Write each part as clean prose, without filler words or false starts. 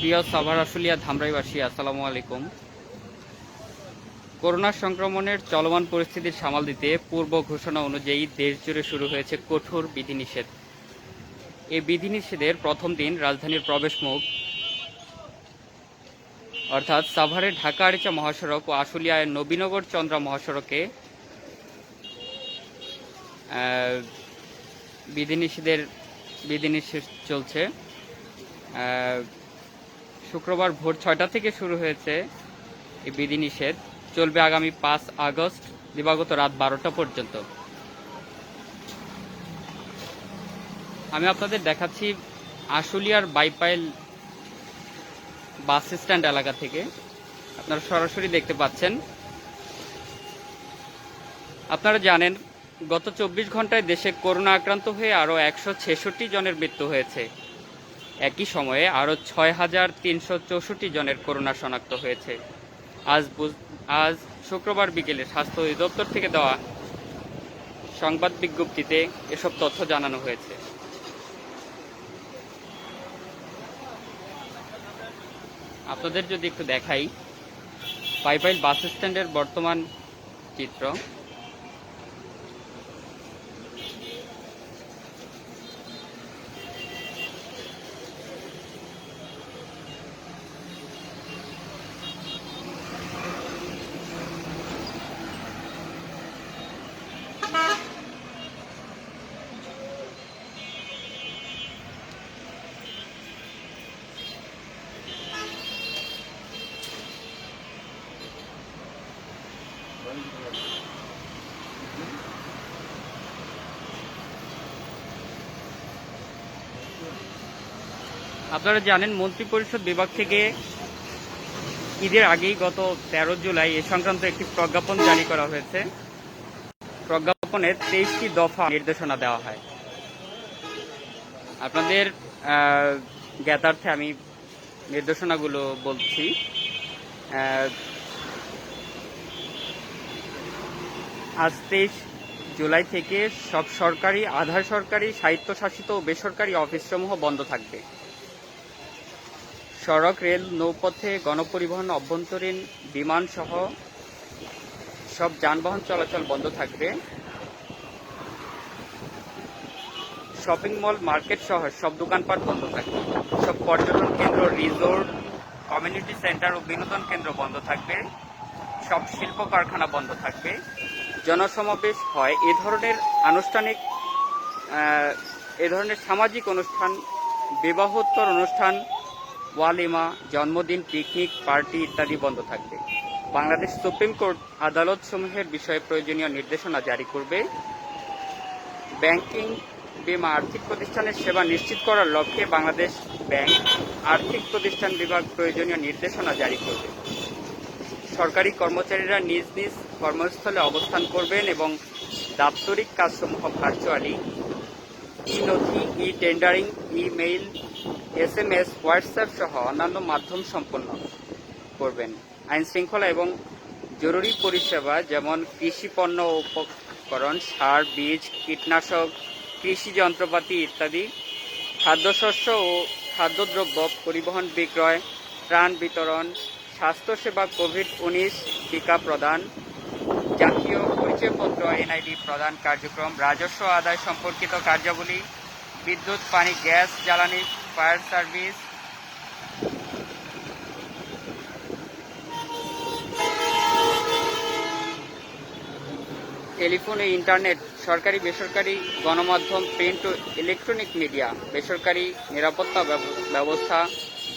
প্রিয় সাভার আশুলিয়া ধামরাইবাসী, আসসালামু আলাইকুম। করোনা সংক্রমণের চলমান পরিস্থিতির সামাল দিতে পূর্ব ঘোষণা অনুযায়ী দেশ জুড়ে শুরু হয়েছে কঠোর বিধিনিষেধ। এই বিধিনিষেধের প্রথম দিন রাজধানীর প্রবেশমুখ অর্থাৎ সাভারের ঢাকা আরিচা মহাসড়ক ও আশুলিয়ায় নবীনগর চন্দ্রা মহাসড়কে বিধিনিষেধ চলছে। শুক্রবার ভোর ৬টা থেকে শুরু হয়েছে এই বিধিনিষেধ, চলবে আগামী ৫ আগস্ট দিবাগত রাত ১২টা পর্যন্ত। আমি আপনাদের দেখাচ্ছি আশুলিয়ার বাইপাইল বাস স্ট্যান্ড এলাকা থেকে, আপনারা সরাসরি দেখতে পাচ্ছেন। আপনারা জানেন গত ২৪ ঘন্টায় দেশে করোনা আক্রান্ত হয়ে আরও ১৬৬ জনের মৃত্যু হয়েছে। একই সময়ে আরও ৬,৩৬৪ জনের করোনা শনাক্ত হয়েছে। আজ শুক্রবার বিকেলে স্বাস্থ্য অধিদপ্তর থেকে দেওয়া সংবাদ বিজ্ঞপ্তিতে এসব তথ্য জানানো হয়েছে। আপনাদের যদি একটু দেখাই বাইপাইল বাস স্ট্যান্ডের বর্তমান চিত্র। আপনারা জানেন মন্ত্রিপরিষদ বিভাগ থেকে ঈদের আগেই গত ১৩ জুলাই এ সংক্রান্ত একটি প্রজ্ঞাপন জারি করা হয়েছে। প্রজ্ঞাপনে ২৩টি দফা নির্দেশনা দেওয়া হয়। আপনাদের জ্ঞাতার্থে আমি নির্দেশনাগুলো বলছি। আজ ২৩ জুলাই থেকে সব সরকারি, আধা সরকারি, স্বায়ত্তশাসিত ও বেসরকারি অফিসসমূহ বন্ধ থাকবে। সড়ক, রেল, নৌপথে, গণপরিবহন, অভ্যন্তরীণ, বিমান সহ সব যানবাহন চলাচল বন্ধ থাকবে। শপিং মল, মার্কেট সহ সব দোকানপাট বন্ধ থাকবে। সব পর্যটন কেন্দ্র, রিসোর্ট, কমিউনিটি সেন্টার ও বিনোদন কেন্দ্র বন্ধ থাকবে। সব শিল্প কারখানা বন্ধ থাকবে। জনসমাবেশ হয় এ ধরনের সামাজিক অনুষ্ঠান, বিবাহোত্তর অনুষ্ঠান, ওয়ালিমা, জন্মদিন, পিকনিক, পার্টি ইত্যাদি বন্ধ থাকবে। বাংলাদেশ সুপ্রিম কোর্ট আদালতসমূহের বিষয়ে প্রয়োজনীয় নির্দেশনা জারি করবে। ব্যাংকিং, বীমা, আর্থিক প্রতিষ্ঠানের সেবা নিশ্চিত করার লক্ষ্যে বাংলাদেশ ব্যাংক আর্থিক প্রতিষ্ঠান বিভাগ প্রয়োজনীয় নির্দেশনা জারি করবে। সরকারি কর্মচারীরা নিজ নিজ কর্মস্থলে অবস্থান করবেন এবং দাপ্তরিক কাজসমূহ ভার্চুয়ালি, ই-নথি, ই-টেন্ডারিং, ই-মেইল, SMS, হোয়াটসঅ্যাপ সহ অন্যান্য মাধ্যম সম্পন্ন করবেন। আইন শৃঙ্খলা এবং জরুরি পরিষেবা যেমন কৃষি পণ্য ও উপকরণ, সার, বীজ, কীটনাশক, কৃষি যন্ত্রপাতি ইত্যাদি, খাদ্যশস্য ও খাদ্যদ্রব্য পরিবহন, বিক্রয়, ত্রাণ বিতরণ, স্বাস্থ্যসেবা, কোভিড-19 টিকা প্রদান, জাতীয় পরিচয়পত্র NID প্রদান কার্যক্রম, রাজস্ব আদায় সম্পর্কিত কার্যাবলী, বিদ্যুৎ, পানি, গ্যাস, জ্বালানি, ফায়ার সার্ভিস, টেলিফোন ও ইন্টারনেট, সরকারি বেসরকারি গণমাধ্যম, প্রিন্ট ও ইলেকট্রনিক মিডিয়া, বেসরকারি নিরাপত্তা ব্যবস্থা,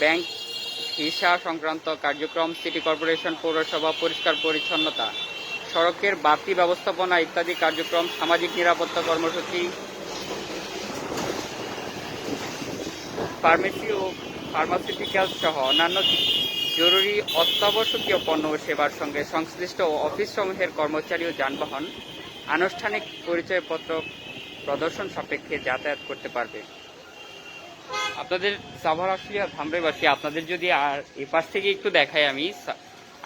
ব্যাংক ভিসা সংক্রান্ত কার্যক্রম, সিটি কর্পোরেশন, পৌরসভা, পরিষ্কার পরিচ্ছন্নতা, সড়কের বাতি ব্যবস্থাপনা ইত্যাদি কার্যক্রম, সামাজিক নিরাপত্তা কর্মসূচি, ফার্মেসি ও ফার্মাসিউটিক্যাল সহ অন্যান্য জরুরি অত্যাবশ্যকীয় পণ্য ও সেবার সঙ্গে সংশ্লিষ্ট অফিসসমূহের কর্মচারী ও যানবাহন আনুষ্ঠানিক পরিচয়পত্র প্রদর্শন সাপেক্ষে যাতায়াত করতে পারবে। আপনাদের সাভার আশুলিয়া ধামরাইবাসী, আপনাদের যদি আর এপাশ থেকে একটু দেখাই,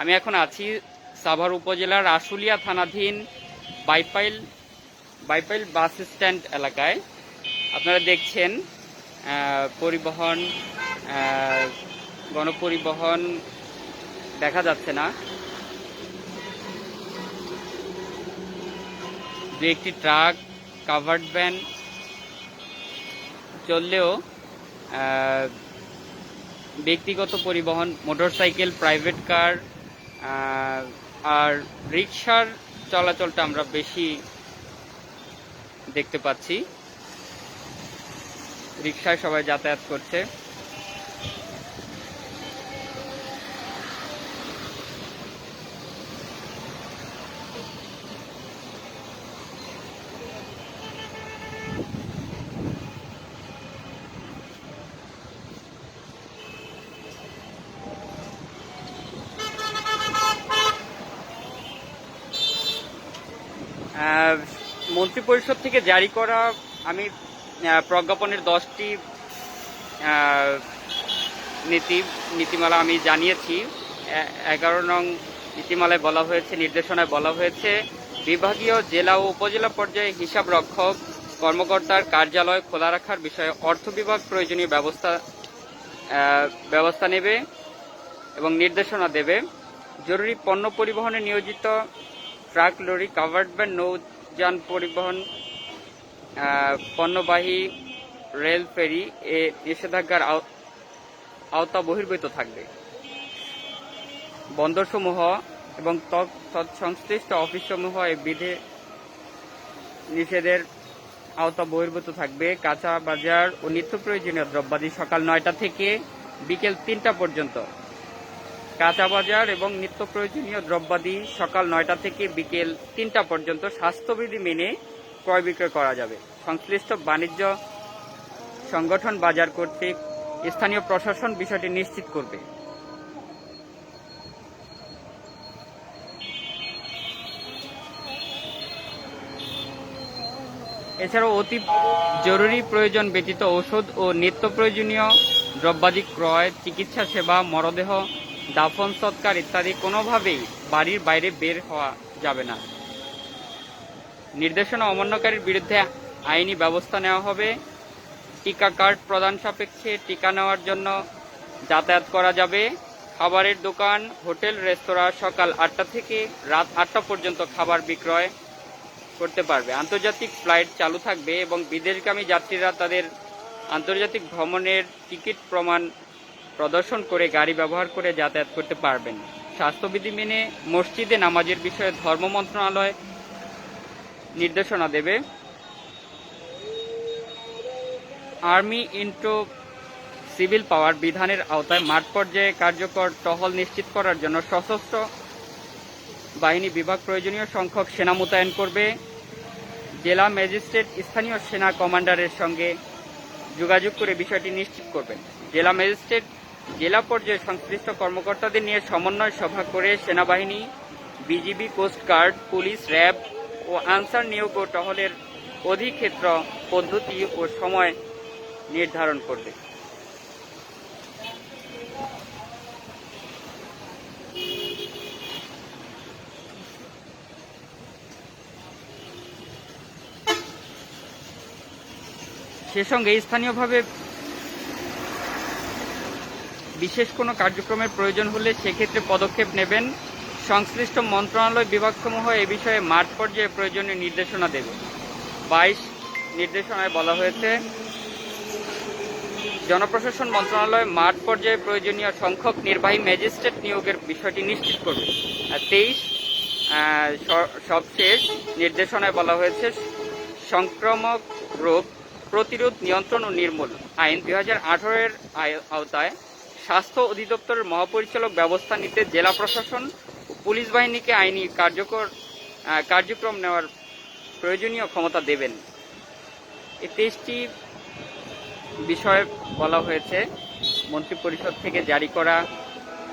আমি এখন আছি সাভার উপজেলার আশুলিয়া থানাধীন বাইপাইল বাস স্ট্যান্ড এলাকায়। আপনারা দেখছেন পরিবহন, গণপরিবহন দেখা যাচ্ছে না। দু একটি ট্রাক, কাভার্ড ভ্যান চললেও ব্যক্তিগত পরিবহন, মোটরসাইকেল, প্রাইভেট কার আর রিক্সার চলাচলটা আমরা বেশি দেখতে পাচ্ছি। রিক্সায় সবাই যাতায়াত করছে। মন্ত্রিপরিষদ থেকে জারি করা আমি প্রজ্ঞাপনের 10টি নীতিমালা আমি জানিয়েছি। 11 নং নীতিমালায় বলা হয়েছে, নির্দেশনায় বলা হয়েছে, বিভাগীয়, জেলা ও উপজেলা পর্যায়ে হিসাব রক্ষক কর্মকর্তার কার্যালয় খোলা রাখার বিষয়ে অর্থ বিভাগ প্রয়োজনীয় ব্যবস্থা নেবে এবং নির্দেশনা দেবে। জরুরি পণ্য পরিবহনে নিয়োজিত ট্রাক, লরি, কাভার্ড ভ্যান, নৌযান পরিবহন, পণ্যবাহী রেল, ফেরি এ নিষেধাজ্ঞার আওতা বহির্ভূত থাকবে। বন্দরসমূহ এবং তৎসংশ্লিষ্ট অফিসসমূহ এই বিধি নিষেধের আওতা বহির্ভূত থাকবে। কাঁচা বাজার ও নিত্য প্রয়োজনীয় দ্রব্যাদি সকাল 9টা থেকে বিকেল 3টা পর্যন্ত। কাঁচা বাজার এবং নিত্য প্রয়োজনীয় দ্রব্যাদি সকাল 9টা থেকে বিকেল 3টা পর্যন্ত স্বাস্থ্যবিধি মেনে ক্রয় বিক্রয় করা যাবে। সংশ্লিষ্ট বাণিজ্য সংগঠন, বাজার কর্তৃক স্থানীয় প্রশাসন বিষয়টি নিশ্চিত করবে। এছাড়াও অতি জরুরি প্রয়োজন ব্যতীত ঔষধ ও নিত্য প্রয়োজনীয় দ্রব্যাদি ক্রয়, চিকিৎসা সেবা, মরদেহ দাফন সৎকার ইত্যাদি কোনোভাবেই বাড়ির বাইরে বের হওয়া যাবে না। নির্দেশনা অমান্যকারীর বিরুদ্ধে আইনি ব্যবস্থা নেওয়া হবে। টিকা কার্ড প্রদান সাপেক্ষে টিকা নেওয়ার জন্য যাতায়াত করা যাবে। খাবারের দোকান, হোটেল, রেস্তোরাঁ সকাল 8টা থেকে রাত 8টা পর্যন্ত খাবার বিক্রয় করতে পারবে। আন্তর্জাতিক ফ্লাইট চালু থাকবে এবং বিদেশগামী যাত্রীরা তাদের আন্তর্জাতিক ভ্রমণের টিকিট প্রমাণ প্রদর্শন করে গাড়ি ব্যবহার করে যাতায়াত করতে পারবেন। স্বাস্থ্যবিধি মেনে মসজিদে নামাজের বিষয়ে ধর্ম মন্ত্রণালয় নির্দেশনা দেবে। আর্মি ইন্টো সিভিল পাওয়ার বিধানের আওতায় মাঠ পর্যায়ে কার্যকর টহল নিশ্চিত করার জন্য সশস্ত্র বাহিনী বিভাগ প্রয়োজনীয় সংখ্যক সেনা মোতায়েন করবে। জেলা ম্যাজিস্ট্রেট স্থানীয় সেনা কমান্ডারের সঙ্গে যোগাযোগ করে বিষয়টি নিশ্চিত করবেন। জেলা ম্যাজিস্ট্রেট জেলা পর্যায়ে সংশ্লিষ্ট কর্মকর্তাদের নিয়ে সমন্বয় সভা করে সেনাবাহিনী, বিজিবি, কোস্টগার্ড, পুলিশ, র্যাব ও আনসার নিয়োগ ও টহলের অধিক্ষেত্র, পদ্ধতি ও সময় নির্ধারণ করবে। সে সঙ্গে স্থানীয়ভাবে বিশেষ কোনো কার্যক্রমের প্রয়োজন হলে সেক্ষেত্রে পদক্ষেপ নেবেন। সংশ্লিষ্ট মন্ত্রণালয় বিভাগসমূহ এ বিষয়ে মাঠ পর্যায়ে প্রয়োজনীয় নির্দেশনা দেবে। 22 নির্দেশনায় বলা হয়েছে, জনপ্রশাসন মন্ত্রণালয় মাঠ পর্যায়ে প্রয়োজনীয় সংখ্যক নির্বাহী ম্যাজিস্ট্রেট নিয়োগের বিষয়টি নিশ্চিত করবে। 23 সবশেষ নির্দেশনায় বলা হয়েছে, সংক্রামক রোগ প্রতিরোধ, নিয়ন্ত্রণ ও নির্মূল আইন 2018-এর আওতায় স্বাস্থ্য অধিদপ্তরের মহাপরিচালক ব্যবস্থা নিতে জেলা প্রশাসন ও পুলিশ বাহিনীকে আইনি কার্যক্রম নেওয়ার প্রয়োজনীয় ক্ষমতা দেবেন। এই 23টি বিষয়ে বলা হয়েছে মন্ত্রিপরিষদ থেকে জারি করা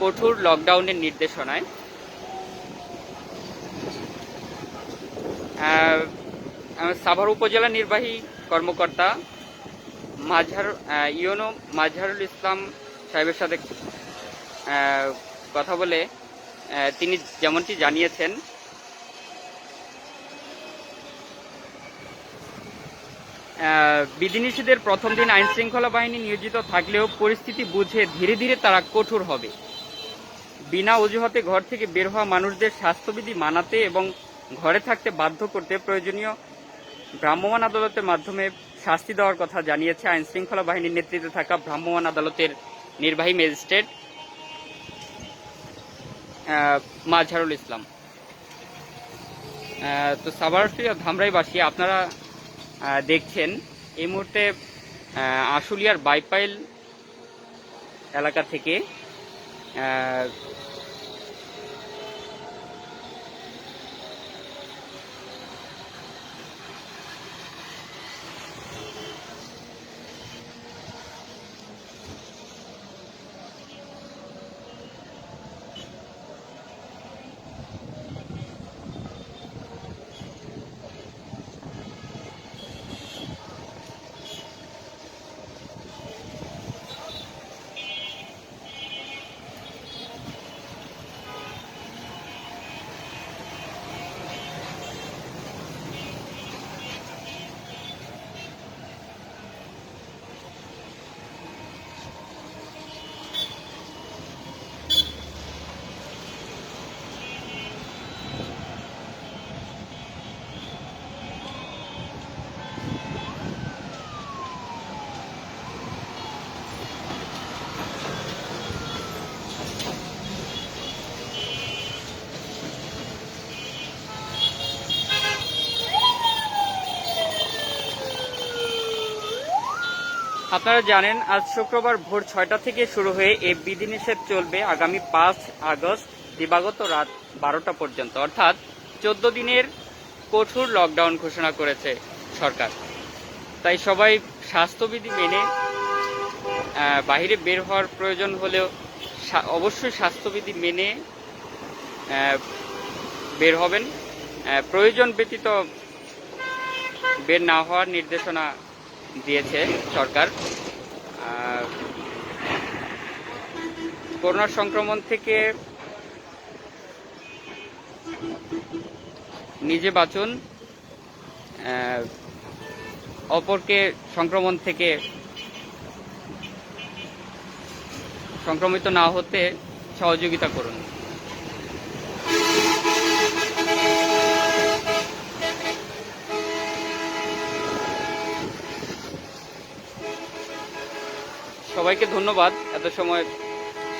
কঠোর লকডাউনের নির্দেশনায়। সাভার উপজেলা নির্বাহী কর্মকর্তা ইউনো মাজহারুল ইসলাম সাহেবের সাথে কথা বলে তিনি যেমনটি জানিয়েছেন, বিধিনিষেধের প্রথম দিন আইন শৃঙ্খলা বাহিনী নিয়োজিত থাকলেও পরিস্থিতি বুঝে ধীরে ধীরে তারা কঠোর হবে। বিনা অজুহাতে ঘর থেকে বের হওয়া মানুষদের স্বাস্থ্যবিধি মানাতে এবং ঘরে থাকতে বাধ্য করতে প্রয়োজনীয় ভ্রাম্যমাণ আদালতের মাধ্যমে শাস্তি দেওয়ার কথা জানিয়েছে আইন শৃঙ্খলা বাহিনীর নেতৃত্বে থাকা ভ্রাম্যমাণ আদালতের নির্বাহী ম্যাজিস্ট্রেট মাজহারুল ইসলাম। তো সাভারটি ধামরাইবাসী আপনারা দেখছেন এই মুহূর্তে আশুলিয়ার বাইপাইল এলাকা থেকে আপনারা জানেন আজ শুক্রবার ভোর 6টা থেকে শুরু হয়ে এই বিধিনিষেধ চলবে আগামী 5 আগস্ট দিবাগত রাত 12টা পর্যন্ত, অর্থাৎ 14 দিনের কঠোর লকডাউন ঘোষণা করেছে সরকার। তাই সবাই স্বাস্থ্যবিধি মেনে বাইরে বের হওয়ার প্রয়োজন হলেও অবশ্যই স্বাস্থ্যবিধি মেনে বের হবেন। প্রয়োজন ব্যতীত বের না হওয়ার নির্দেশনা দিয়েছে সরকার। করোনা সংক্রমণ থেকে নিজে বাঁচুন, অপরকে সংক্রমণ থেকে সংক্রমিত না হতে সহযোগিতা করুন। সবাইকে ধন্যবাদ এত সময়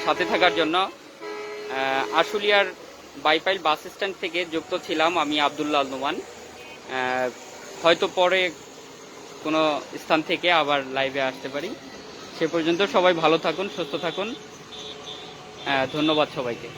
সাথে থাকার জন্য। আশুলিয়ার বাইপাইল বাস স্ট্যান্ড থেকে যুক্ত ছিলাম আমি আব্দুল্লাহ আল নোমান। হয়তো পরে কোনো স্থান থেকে আবার লাইভে আসতে পারি। সে পর্যন্ত সবাই ভালো থাকুন, সুস্থ থাকুন। ধন্যবাদ সবাইকে।